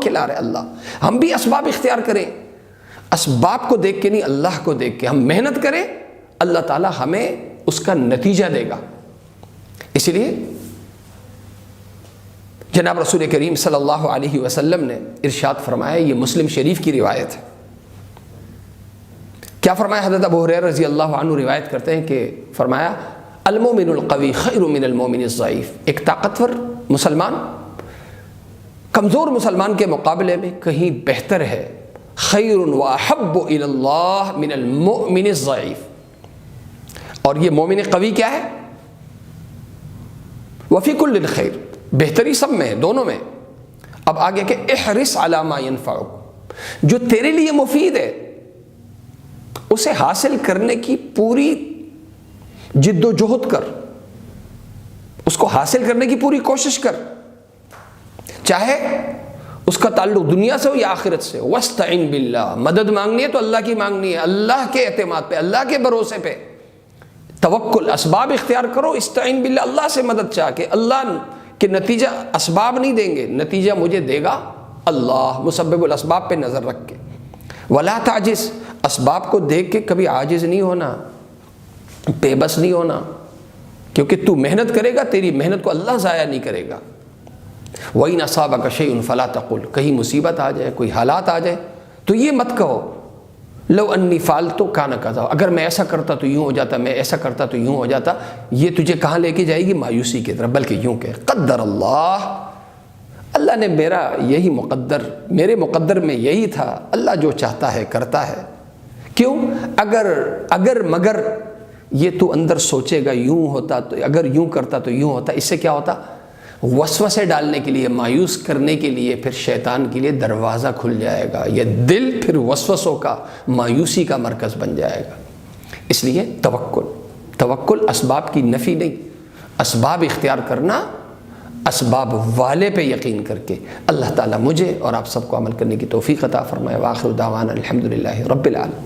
کھلا رہے اللہ. ہم بھی اسباب اختیار کریں, اسباب کو دیکھ کے نہیں, اللہ کو دیکھ کے. ہم محنت کریں, اللہ تعالیٰ ہمیں اس کا نتیجہ دے گا. اس لیے جناب رسول کریم صلی اللہ علیہ وسلم نے ارشاد فرمایا, یہ مسلم شریف کی روایت ہے. کیا فرمایا؟ حضرت ابو ہریرہ رضی اللہ عنہ روایت کرتے ہیں کہ فرمایا المومن القوی خیر من المومن الضعیف. ایک طاقتور مسلمان کمزور مسلمان کے مقابلے میں کہیں بہتر ہے, خیر واحب الی اللہ من المؤمن الضعیف. اور یہ مومن قوی کیا ہے؟ وفی کل خیر, بہتری سب میں ہے, دونوں میں. اب آگے کہ احرص علی ما ینفعک, جو تیرے لیے مفید ہے اسے حاصل کرنے کی پوری جد و جہد کر, اس کو حاصل کرنے کی پوری کوشش کر, چاہے اس کا تعلق دنیا سے ہو یا آخرت سے. وَاسْتَعِن بِاللَّهِ, مدد مانگنی ہے تو اللہ کی مانگنی ہے, اللہ کے اعتماد پہ, اللہ کے بھروسے پہ. توکل, اسباب اختیار کرو. استعین باللہ, اللہ سے مدد چاہ کے. اللہ کے نتیجہ اسباب نہیں دیں گے, نتیجہ مجھے دے گا اللہ, مسبب الاسباب پہ نظر رکھ کے. ولا تعجز, اسباب کو دیکھ کے کبھی عاجز نہیں ہونا, بے بس نہیں ہونا, کیونکہ تو محنت کرے گا, تیری محنت کو اللہ ضائع نہیں کرے گا. وَإِنْ أَصَابَكَ شَيْءٌ فَلَا تَقُلْ, کہیں مصیبت آ جائے, کوئی حالات آ جائے تو یہ مت کہو لو انی فعلت کان کذا, اگر میں ایسا کرتا تو یوں ہو جاتا, میں ایسا کرتا تو یوں ہو جاتا. یہ تجھے کہاں لے کے جائے گی؟ مایوسی کی طرف. بلکہ یوں کہ قدر اللہ, اللہ نے میرا یہی مقدر, میرے مقدر میں یہی تھا, اللہ جو چاہتا ہے کرتا ہے. کیوں؟ اگر مگر یہ تو اندر سوچے گا یوں ہوتا تو, اگر یوں کرتا تو یوں ہوتا, اس سے کیا ہوتا؟ وسوسے ڈالنے کے لیے, مایوس کرنے کے لیے پھر شیطان کے لیے دروازہ کھل جائے گا. یہ دل پھر وسوسوں کا, مایوسی کا مرکز بن جائے گا. اس لیے توکل اسباب کی نفی نہیں, اسباب اختیار کرنا, اسباب والے پہ یقین کر کے. اللہ تعالیٰ مجھے اور آپ سب کو عمل کرنے کی توفیق عطا فرمائے. وآخر دعوانا الحمدللہ رب العالمین.